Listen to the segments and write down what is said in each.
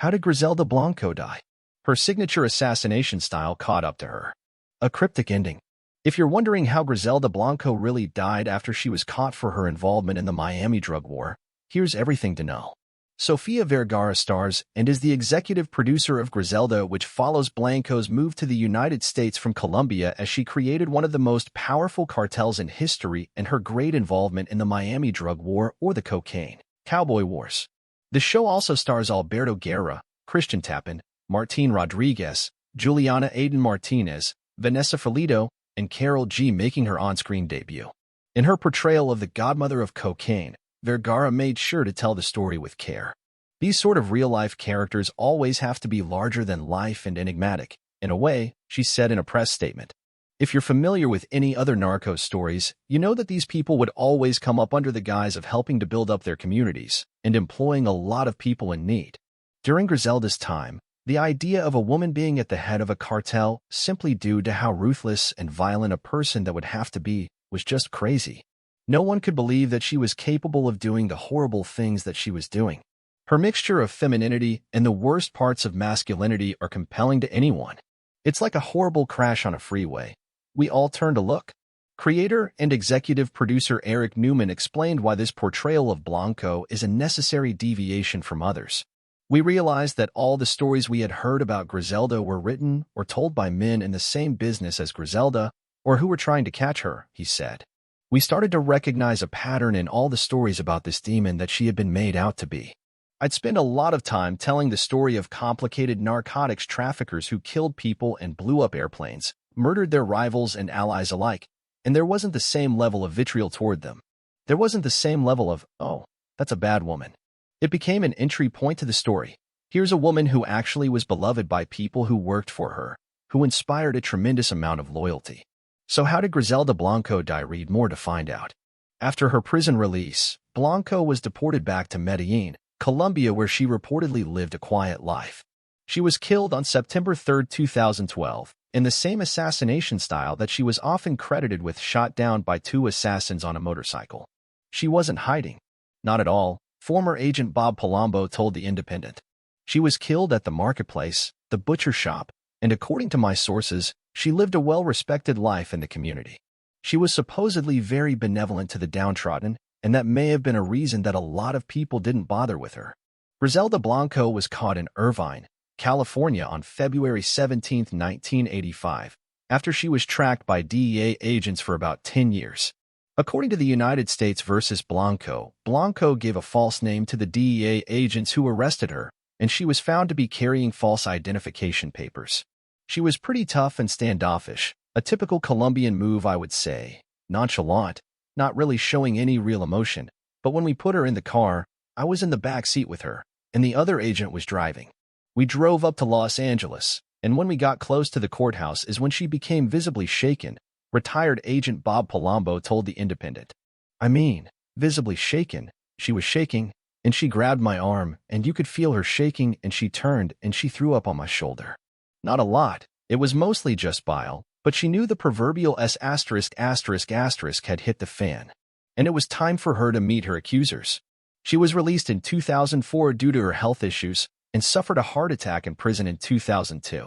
How did Griselda Blanco die? Her signature assassination style caught up to her. A cryptic ending. If you're wondering how Griselda Blanco really died after she was caught for her involvement in the Miami drug war, here's everything to know. Sofia Vergara stars and is the executive producer of Griselda, which follows Blanco's move to the United States from Colombia as she created one of the most powerful cartels in history and her great involvement in the Miami drug war or the cocaine cowboy wars. The show also stars Alberto Guerra, Christian Tappan, Martin Rodriguez, Juliana Aiden Martinez, Vanessa Felito, and Carol G making her on-screen debut. In her portrayal of the godmother of cocaine, Vergara made sure to tell the story with care. These sort of real-life characters always have to be larger than life and enigmatic, in a way, she said in a press statement. If you're familiar with any other narco stories, you know that these people would always come up under the guise of helping to build up their communities and employing a lot of people in need. During Griselda's time, the idea of a woman being at the head of a cartel, simply due to how ruthless and violent a person that would have to be, was just crazy. No one could believe that she was capable of doing the horrible things that she was doing. Her mixture of femininity and the worst parts of masculinity are compelling to anyone. It's like a horrible crash on a freeway. We all turn to look. Creator and executive producer Eric Newman explained why this portrayal of Blanco is a necessary deviation from others. We realized that all the stories we had heard about Griselda were written or told by men in the same business as Griselda, or who were trying to catch her, he said. We started to recognize a pattern in all the stories about this demon that she had been made out to be. I'd spend a lot of time telling the story of complicated narcotics traffickers who killed people and blew up airplanes, murdered their rivals and allies alike, and there wasn't the same level of vitriol toward them. There wasn't the same level of, oh, that's a bad woman. It became an entry point to the story. Here's a woman who actually was beloved by people who worked for her, who inspired a tremendous amount of loyalty. So how did Griselda Blanco die? Read more to find out. After her prison release, Blanco was deported back to Medellin, Colombia, where she reportedly lived a quiet life. She was killed on September 3, 2012, in the same assassination style that she was often credited with, shot down by two assassins on a motorcycle. She wasn't hiding. Not at all, former agent Bob Palombo told The Independent. She was killed at the marketplace, the butcher shop, and according to my sources, she lived a well-respected life in the community. She was supposedly very benevolent to the downtrodden, and that may have been a reason that a lot of people didn't bother with her. Griselda Blanco was caught in Irvine, California on February 17, 1985, after she was tracked by DEA agents for about 10 years. According to the United States versus Blanco, Blanco gave a false name to the DEA agents who arrested her, and she was found to be carrying false identification papers. She was pretty tough and standoffish, a typical Colombian move, I would say, nonchalant, not really showing any real emotion, but when we put her in the car, I was in the back seat with her, and the other agent was driving. We drove up to Los Angeles, and when we got close to the courthouse is when she became visibly shaken, retired agent Bob Palombo told The Independent. I mean, visibly shaken, she was shaking, and she grabbed my arm, and you could feel her shaking, and she turned, and she threw up on my shoulder. Not a lot, it was mostly just bile, but she knew the proverbial S*** had hit the fan. And it was time for her to meet her accusers. She was released in 2004 due to her health issues, and suffered a heart attack in prison in 2002.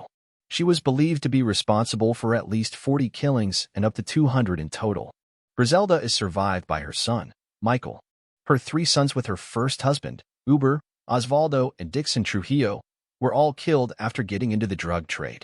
She was believed to be responsible for at least 40 killings and up to 200 in total. Griselda is survived by her son, Michael. Her 3 sons with her first husband, Uber, Osvaldo, and Dixon Trujillo, were all killed after getting into the drug trade.